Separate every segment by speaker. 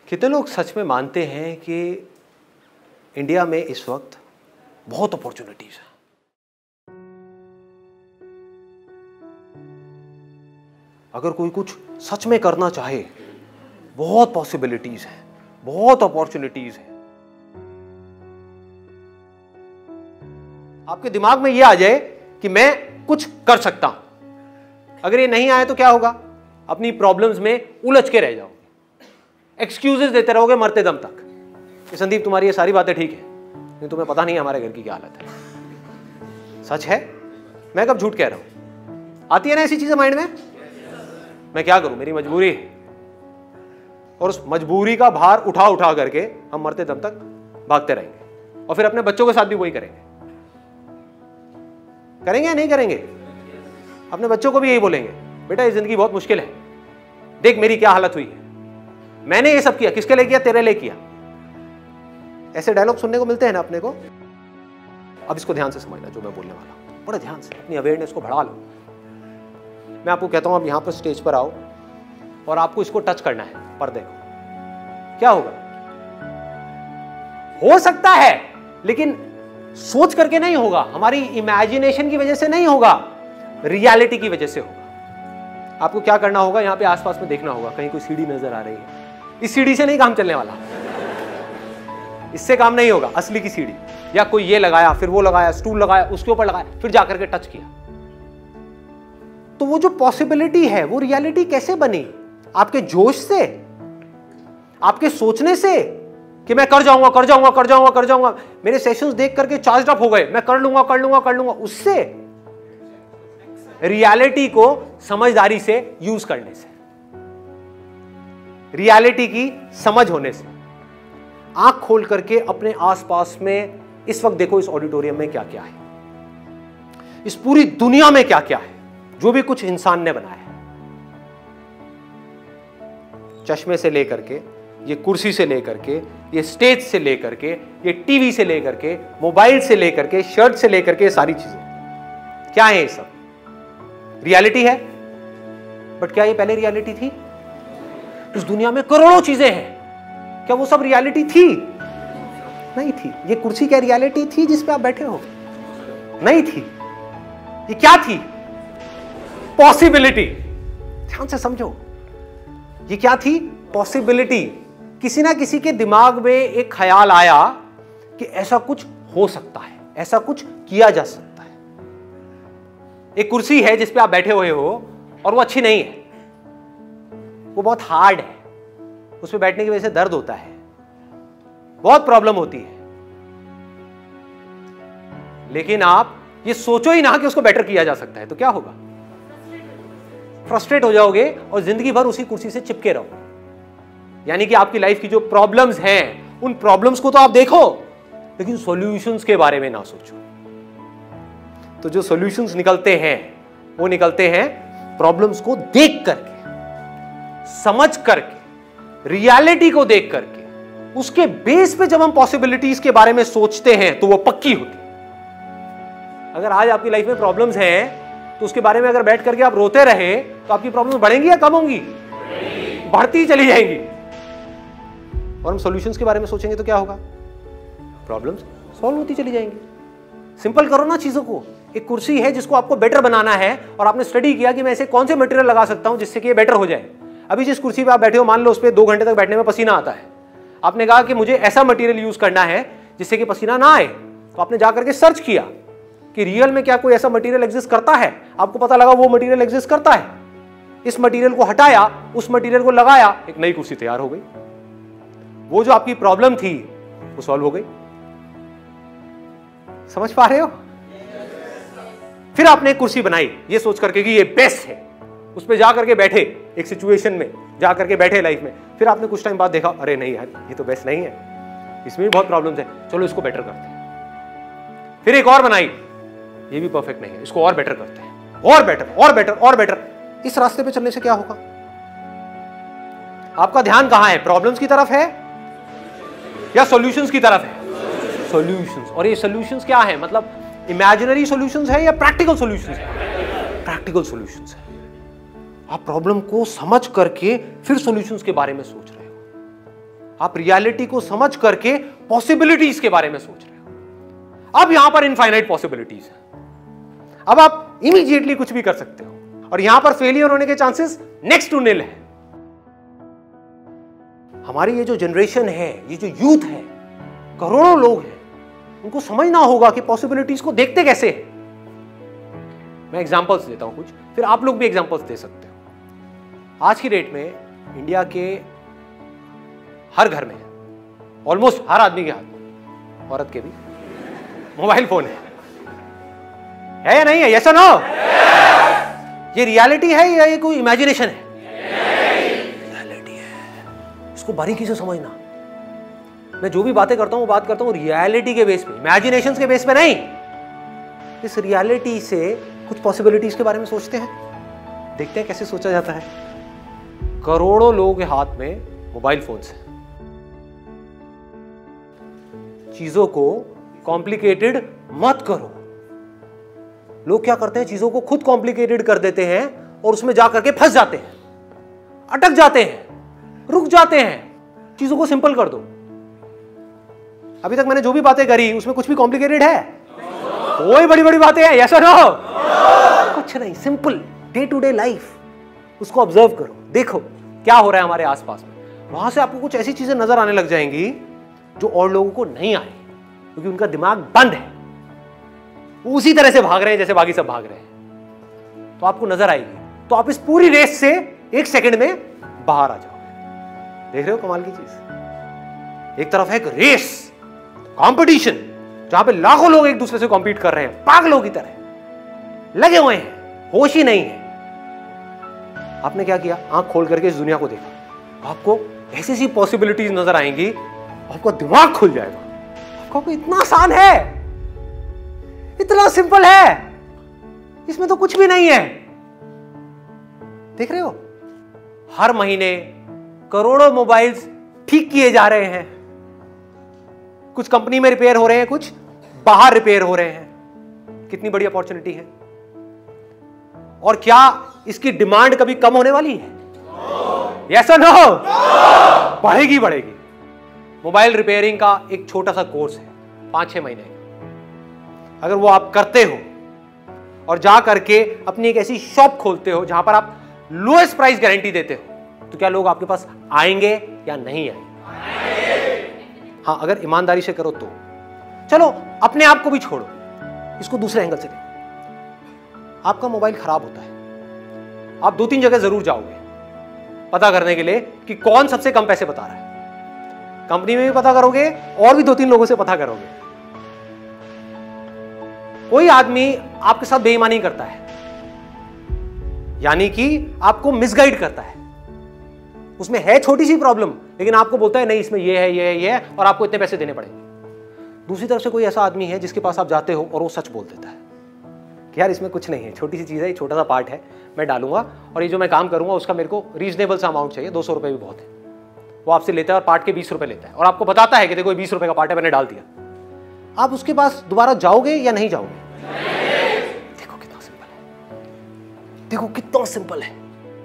Speaker 1: कितने लोग सच में मानते हैं कि इंडिया में इस वक्त बहुत अपॉर्चुनिटीज हैं? अगर कोई कुछ सच में करना चाहे, बहुत पॉसिबिलिटीज हैं, बहुत अपॉर्चुनिटीज हैं। आपके दिमाग में यह आ जाए कि मैं कुछ कर सकता हूं। अगर ये नहीं आए तो क्या होगा? अपनी प्रॉब्लम्स में उलझ के रह जाओगे, एक्सक्यूजेस देते रहोगे मरते दम तक कि संदीप तुम्हारी ये सारी बातें ठीक है, लेकिन तुम्हें पता नहीं हमारे घर की क्या हालत है। सच है, मैं कब झूठ कह रहा हूं? आती है ना ऐसी चीजें माइंड में? मैं क्या करूं, मेरी मजबूरी है। और उस मजबूरी का भार उठा उठा करके हम मरते दम तक भागते रहेंगे, और फिर अपने बच्चों के साथ भी वही करेंगे। करेंगे या नहीं करेंगे? अपने बच्चों को भी यही बोलेंगे, बेटा ये जिंदगी बहुत मुश्किल है, देख मेरी क्या हालत हुई है, मैंने ये सब किया, किसके लिए किया? तेरे लिए किया। ऐसे डायलॉग सुनने को मिलते हैं ना अपने को। अब इसको ध्यान से समझना जो मैं बोलने वाला हूं, बड़े ध्यान से अपनी अवेयरनेस को बढ़ा लो। मैं आपको कहता हूं, अब यहां पर स्टेज पर आओ और आपको इसको टच करना है, पर्दे को। क्या होगा? हो सकता है, लेकिन सोच करके नहीं होगा, हमारी इमेजिनेशन की वजह से नहीं होगा, रियलिटी की वजह से होगा। आपको क्या करना होगा? यहां पे आसपास में देखना होगा, कहीं कोई सीढ़ी नजर आ रही है। इस सीढ़ी से नहीं काम चलने वाला, इससे काम नहीं होगा। असली की सीढ़ी, या कोई ये लगाया, फिर वो लगाया, स्टूल लगाया, उसके ऊपर लगाया, फिर जाकर के टच किया। तो वो जो पॉसिबिलिटी है वो रियलिटी कैसे बनी? आपके जोश से, आपके सोचने से कि मैं कर जाऊंगा, कर जाऊंगा, कर जाऊंगा, कर जाऊंगा, मेरे सेशंस देख करके चार्ज अप हो गए, मैं कर लूंगा, कर लूंगा, कर लूंगा। उससे, रियलिटी को समझदारी से यूज करने से, रियलिटी की समझ होने से। आंख खोल करके अपने आसपास में इस वक्त देखो, इस ऑडिटोरियम में क्या क्या है, इस पूरी दुनिया में क्या क्या है, जो भी कुछ इंसान ने बनाया है। चश्मे से लेकर के, ये कुर्सी से लेकर के, ये स्टेज से लेकर के, ये टीवी से लेकर के, मोबाइल से लेकर के, शर्ट से लेकर के, सारी चीजें क्या है? ये सब रियलिटी है। बट क्या ये पहले रियलिटी थी? इस दुनिया में करोड़ों चीजें हैं, क्या वो सब रियलिटी थी? नहीं थी। ये कुर्सी क्या रियलिटी थी जिस पे आप बैठे हो? नहीं थी। ये क्या थी? पॉसिबिलिटी। ध्यान से समझो, ये क्या थी? पॉसिबिलिटी। किसी ना किसी के दिमाग में एक ख्याल आया कि ऐसा कुछ हो सकता है, ऐसा कुछ किया जा सकता है। एक कुर्सी है जिस पे आप बैठे हुए हो और वो अच्छी नहीं है, वो बहुत हार्ड है, उस पे बैठने की वजह से दर्द होता है, बहुत प्रॉब्लम होती है। लेकिन आप ये सोचो ही ना कि उसको बेटर किया जा सकता है, तो क्या होगा? फ्रस्ट्रेट हो जाओगे और जिंदगी भर उसी कुर्सी से चिपके रहोगे। यानी कि आपकी लाइफ की जो प्रॉब्लम्स हैं, उन प्रॉब्लम्स को तो आप देखो, लेकिन सॉल्यूशंस के बारे में ना सोचो। तो जो सॉल्यूशंस निकलते हैं वो निकलते हैं प्रॉब्लम्स को देख करके, समझ करके, रियलिटी को देख करके। उसके बेस पे जब हम पॉसिबिलिटीज के बारे में सोचते हैं तो वो पक्की होती है। अगर आज आपकी लाइफ में प्रॉब्लम्स हैं तो उसके बारे में अगर बैठ करके आप रोते रहे तो आपकी प्रॉब्लम्स बढ़ेंगी या कम होंगी? बढ़ती चली जाएंगी। और हम सॉल्यूशंस के बारे में सोचेंगे तो क्या होगा? प्रॉब्लम्स सॉल्व होती चली जाएंगी। सिंपल करो ना चीजों को। एक कुर्सी है जिसको आपको बेटर बनाना है और आपने स्टडी किया कि मैं ऐसे कौन से मटेरियल लगा सकता हूं जिससे कि ये बेटर हो जाए। अभी जिस कुर्सी पे आप बैठे हो, मान लो उस पर 2 घंटे तक बैठने में पसीना आता है, आपने कहा कि मुझे ऐसा मटेरियल यूज करना है जिससे कि पसीना ना आए, तो आपने जाकर के सर्च किया कि रियल में क्या कोई ऐसा मटेरियल एग्जिस्ट करता है। आपको पता लगा वो मटेरियल एग्जिस्ट करता है। इस मटेरियल को हटाया, उस मटेरियल को लगाया, एक नई कुर्सी तैयार हो गई। वो जो आपकी प्रॉब्लम थी वो सॉल्व हो गई। समझ पा रहे हो? फिर आपने एक कुर्सी बनाई ये सोच करके कि ये बेस्ट है, उस पर जाकर के बैठे, एक सिचुएशन में जाकर के बैठे लाइफ में। फिर आपने कुछ टाइम बाद देखा, अरे नहीं यार ये तो बेस्ट नहीं है, इसमें भी बहुत प्रॉब्लम्स है, चलो इसको बेटर करते हैं। फिर एक और बनाई, ये भी परफेक्ट नहीं है, इसको और बेटर करते हैं, और बेटर, और बेटर, और बेटर। इस रास्ते पे चलने से क्या होगा? आपका ध्यान कहां है? प्रॉब्लम्स की तरफ है या सॉल्यूशंस की तरफ है? सॉल्यूशंस। और ये सॉल्यूशंस क्या है? मतलब इमेजिनरी सॉल्यूशंस है या प्रैक्टिकल सॉल्यूशंस है? प्रैक्टिकल सॉल्यूशंस है। आप प्रॉब्लम को समझ करके फिर सॉल्यूशंस के बारे में सोच रहे हो। आप रियलिटी को समझ करके पॉसिबिलिटीज के बारे में सोच रहे हो। अब यहां पर इनफाइनाइट पॉसिबिलिटीज है, अब आप इमीडिएटली कुछ भी कर सकते हो और यहां पर फेलियर होने के चांसेस नेक्स्ट टू निल है। हमारी ये जो जनरेशन है, ये जो यूथ है, करोड़ों लोग हैं, उनको समझना होगा कि पॉसिबिलिटीज को देखते कैसे हैं। मैं एग्जांपल्स देता हूं कुछ, फिर आप लोग भी एग्जांपल्स दे सकते हो। आज की डेट में इंडिया के हर घर में, ऑलमोस्ट हर आदमी के हाथ में, औरत के भी, मोबाइल फोन है या नहीं है? यस और नो? ये रियलिटी है या ये कोई इमेजिनेशन है? रियलिटी है। इसको बारीकी से समझना। मैं जो भी बातें करता हूं वो बात करता हूं रियलिटी के बेस पे, इमेजिनेशन के बेस पे नहीं। इस रियलिटी से कुछ पॉसिबिलिटीज के बारे में सोचते हैं, देखते हैं कैसे सोचा जाता है। करोड़ों लोगों के हाथ में मोबाइल फोन्स हैं। चीजों को कॉम्प्लिकेटेड मत करो। लोग क्या करते हैं, चीजों को खुद कॉम्प्लिकेटेड कर देते हैं और उसमें जाकर के फंस जाते हैं, अटक जाते हैं, रुक जाते हैं। चीजों को सिंपल कर दो। अभी तक मैंने जो भी बातें करी उसमें कुछ भी कॉम्प्लिकेटेड है? कोई बड़ी बड़ी बातें हैं? यस और नो? कुछ नहीं, simple day to day life, उसको ऑब्जर्व करो, देखो क्या हो रहा है हमारे आसपास में। वहां से आपको कुछ ऐसी चीजें नजर आने लग जाएंगी जो और लोगों को नहीं आ रही, क्योंकि उनका दिमाग बंद है, वो उसी तरह से भाग रहे हैं जैसे बाकी सब भाग रहे हैं। तो आपको नजर आएगी, तो आप इस पूरी रेस से एक सेकंड में बाहर आ जाओगे। देख रहे हो कमाल की चीज? एक तरफ है एक रेस, कंपटीशन, जहां पे लाखों लोग एक दूसरे से कॉम्पीट कर रहे हैं, पागलों की तरह लगे हुए हैं, होश ही नहीं है। आपने क्या किया? आंख खोल करके इस दुनिया को देखा, आपको ऐसी ऐसी पॉसिबिलिटीज नजर आएंगी, आपका दिमाग खुल जाएगा। आपको इतना आसान है, इतना सिंपल है, इसमें तो कुछ भी नहीं है। देख रहे हो, हर महीने करोड़ों मोबाइल्स ठीक किए जा रहे हैं। कुछ कंपनी में रिपेयर हो रहे हैं, कुछ बाहर रिपेयर हो रहे हैं। कितनी बड़ी अपॉर्चुनिटी है। और क्या इसकी डिमांड कभी कम होने वाली है? यस और नो? बढ़ेगी बढ़ेगी। मोबाइल रिपेयरिंग का एक छोटा सा कोर्स है, 5-6 महीने का। अगर वो आप करते हो और जा करके अपनी एक ऐसी शॉप खोलते हो जहां पर आप लोएस्ट प्राइस गारंटी देते हो, तो क्या लोग आपके पास आएंगे या नहीं आएंगे? हाँ, अगर ईमानदारी से करो तो। चलो अपने आप को भी छोड़ो, इसको दूसरे एंगल से देखो। आपका मोबाइल खराब होता है, आप 2-3 जगह जरूर जाओगे पता करने के लिए कि कौन सबसे कम पैसे बता रहा है। कंपनी में भी पता करोगे और भी 2-3 लोगों से पता करोगे। कोई आदमी आपके साथ बेईमानी करता है, यानी कि आपको मिसगाइड करता है। उसमें है छोटी सी प्रॉब्लम, लेकिन आपको बोलता है नहीं इसमें ये है, ये है, ये है, और आपको इतने पैसे देने पड़ेंगे। दूसरी तरफ से कोई ऐसा आदमी है जिसके पास आप जाते हो और वो सच बोल देता है कि यार इसमें कुछ नहीं है, छोटी सी चीज़ है, ये छोटा सा पार्ट है, मैं डालूंगा और ये जो मैं काम करूंगा उसका मेरे को रीजनेबल सा अमाउंट चाहिए, 200 रुपये भी बहुत है। वो आपसे लेता है और पार्ट के 20 रुपये लेता है और आपको बताता है कि देखो 20 रुपये का पार्ट है, मैंने डाल दिया। आप उसके पास दोबारा जाओगे या नहीं जाओगे? देखो कितना सिंपल है, देखो कितना सिंपल है।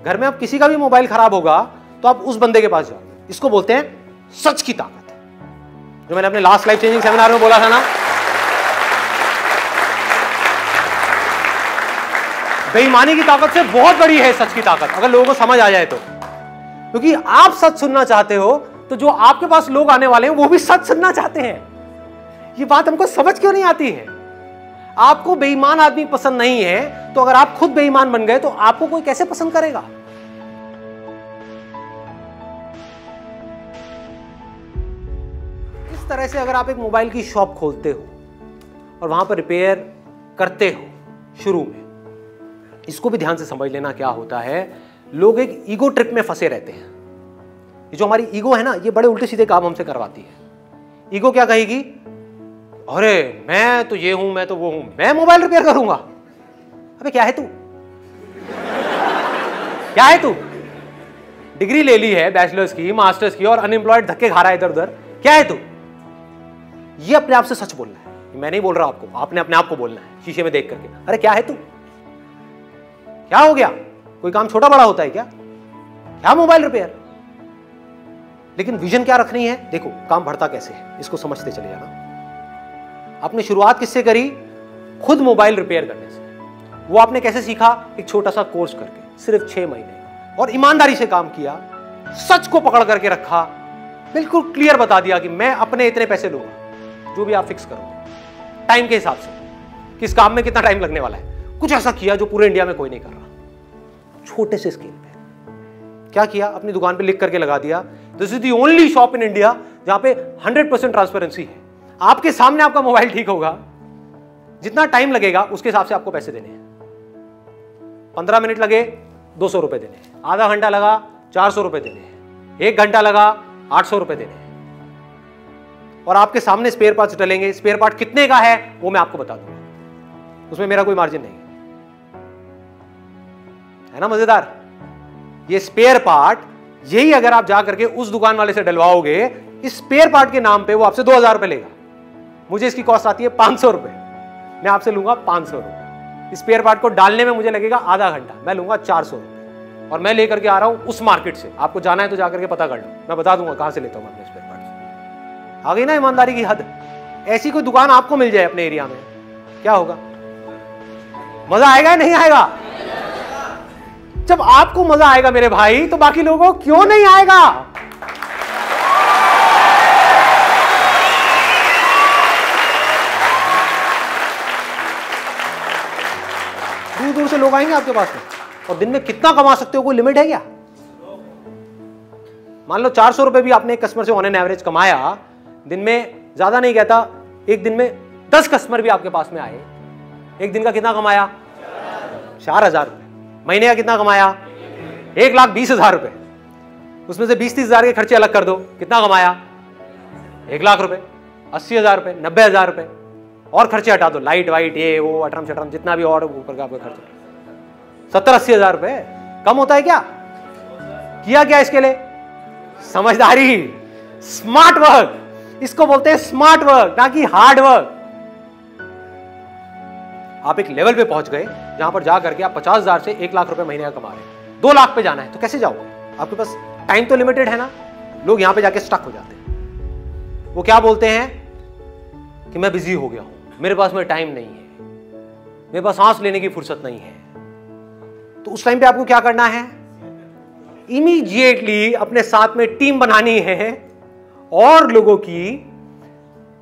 Speaker 1: घर में अब किसी का भी मोबाइल खराब होगा तो आप उस बंदे के पास जाओगे। इसको बोलते हैं सच की ताकत, जो मैंने अपने लास्ट लाइफ चेंजिंग सेमिनार में बोला था ना। बेईमानी की ताकत से बहुत बड़ी है सच की ताकत, अगर लोगों को समझ आ जाए तो। क्योंकि आप सच सुनना चाहते हो तो जो आपके पास लोग आने वाले हैं वो भी सच सुनना चाहते हैं। ये बात हमको समझ क्यों नहीं आती है? आपको बेईमान आदमी पसंद नहीं है, तो अगर आप खुद बेईमान बन गए तो आपको कोई कैसे पसंद करेगा? इस तरह से अगर आप एक मोबाइल की शॉप खोलते हो और वहां पर रिपेयर करते हो शुरू में, इसको भी ध्यान से समझ लेना क्या होता है। लोग एक ईगो ट्रिप में फंसे रहते हैं। ये जो हमारी ईगो है ना, ये बड़े उल्टे सीधे काम हमसे करवाती है। ईगो क्या कहेगी? अरे मैं तो ये हूं, मैं तो वो हूं, मैं मोबाइल रिपेयर करूंगा। अबे क्या है तू? क्या है तू? डिग्री ले ली है, बैचलर्स की, मास्टर्स की, और अनएम्प्लॉयड धक्के खा रहा है इधर उधर। क्या है तू? ये अपने आप से सच बोलना है। मैं नहीं बोल रहा आपको, आपने अपने आप को बोलना है शीशे में देख करके। अरे क्या है तू? क्या हो गया? कोई काम छोटा बड़ा होता है क्या? क्या मोबाइल रिपेयर? लेकिन विजन क्या रखनी है? देखो काम बढ़ता कैसे है इसको समझते चले जाना। आपने शुरुआत किससे करी? खुद मोबाइल रिपेयर करने से। वो आपने कैसे सीखा? एक छोटा सा कोर्स करके, सिर्फ 6 महीने, और ईमानदारी से काम किया, सच को पकड़ करके रखा, बिल्कुल क्लियर बता दिया कि मैं अपने इतने पैसे लूंगा, जो भी आप फिक्स करो टाइम के हिसाब से, किस काम में कितना टाइम लगने वाला है। कुछ ऐसा किया जो पूरे इंडिया में कोई नहीं कर रहा, छोटे से स्केल पे। क्या किया? अपनी दुकान पे लिख करके लगा दिया, this is the only shop in India जहां पे 100% ट्रांसपेरेंसी है। आपके सामने आपका मोबाइल ठीक होगा, जितना टाइम लगेगा उसके हिसाब से आपको पैसे देने हैं। 15 मिनट लगे 200 रुपए देने हैं, आधा घंटा लगा 400 रुपए देने हैं, 1 घंटा लगा 800 रुपए देने हैं। और आपके सामने स्पेयर पार्ट्स डलेंगे। स्पेयर पार्ट कितने का है वो मैं आपको बता दूंगा, उसमें मेरा कोई मार्जिन नहीं है ना। मजेदार। ये स्पेयर पार्ट, यही अगर आप जा करके उस दुकान वाले से डलवाओगे, इस स्पेयर पार्ट के नाम पे वो आपसे 2000 रुपए लेगा। मुझे इसकी कॉस्ट आती है 500 रुपए, मैं आपसे लूंगा 500 रुपए। स्पेयर पार्ट को डालने में मुझे लगेगा आधा घंटा, मैं लूंगा 400 रुपए, और मैं लेकर के आ रहा हूं उस मार्केट से। आपको जाना है तो जाकर के पता कर लो, मैं बता दूंगा कहां से लेता हूं अपने स्पेयर पार्ट। आ गई ना ईमानदारी की हद। ऐसी कोई दुकान आपको मिल जाए अपने एरिया में, क्या होगा? मजा आएगा या नहीं आएगा? जब आपको मजा आएगा मेरे भाई, तो बाकी लोगों को क्यों नहीं आएगा? दूर दूर से लोग आएंगे आपके पास में, और दिन में कितना कमा सकते हो कोई लिमिट है क्या? मान लो 400 रुपए भी आपने एक कस्टमर से ऑन एन एवरेज कमाया, दिन में, ज्यादा नहीं कहता, एक दिन में 10 कस्टमर भी आपके पास में आए, एक दिन का कितना कमाया? 4000 रुपए। महीने का कितना कमाया? 1,20,000 रुपए। उसमें से 20-30 हजार के खर्चे अलग कर दो, कितना कमाया? 1 लाख रुपए, 80,000 रुपए, 90,000 रुपए, और खर्चे हटा दो, लाइट वाइट ये वो अटरम शटरम जितना भी और ऊपर का आपका खर्चा, 70-80 हजार रुपए। कम होता है क्या? किया क्या इसके लिए? समझदारी, स्मार्ट वर्क। इसको बोलते हैं स्मार्ट वर्क, ना कि हार्ड वर्क। आप एक लेवल पे पहुंच गए जहां पर जा करके आप 50,000 से 1 लाख रुपए महीने का कमा रहे हैं, 2 लाख पे जाना है तो कैसे जाओगे? आपके पास टाइम तो लिमिटेड है ना। लोग यहां पे जाके स्टक हो जाते हैं। वो क्या बोलते हैं कि मैं बिजी हो गया हूं, मेरे पास में टाइम नहीं है, मेरे पास सांस लेने की फुर्सत नहीं है। तो उस टाइम पे आपको क्या करना है? इमीडिएटली अपने साथ में टीम बनानी है, और लोगों की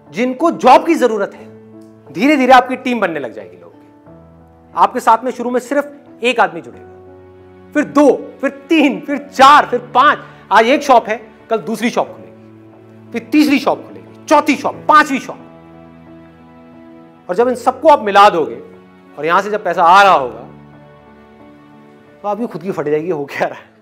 Speaker 1: जिनको जॉब की जरूरत है। धीरे धीरे आपकी टीम बनने लग जाएगी। लोगों की आपके साथ में शुरू में सिर्फ एक आदमी जुड़ेगा, फिर 2, फिर 3, फिर 4, फिर 5। आज एक शॉप है, कल दूसरी शॉप खुलेगी, फिर तीसरी शॉप खुलेगी, चौथी शॉप, 5वीं शॉप। और जब इन सबको आप मिला दोगे और यहां से जब पैसा आ रहा होगा, तो आपकी खुद की फट जाएगी हो क्या रहा है।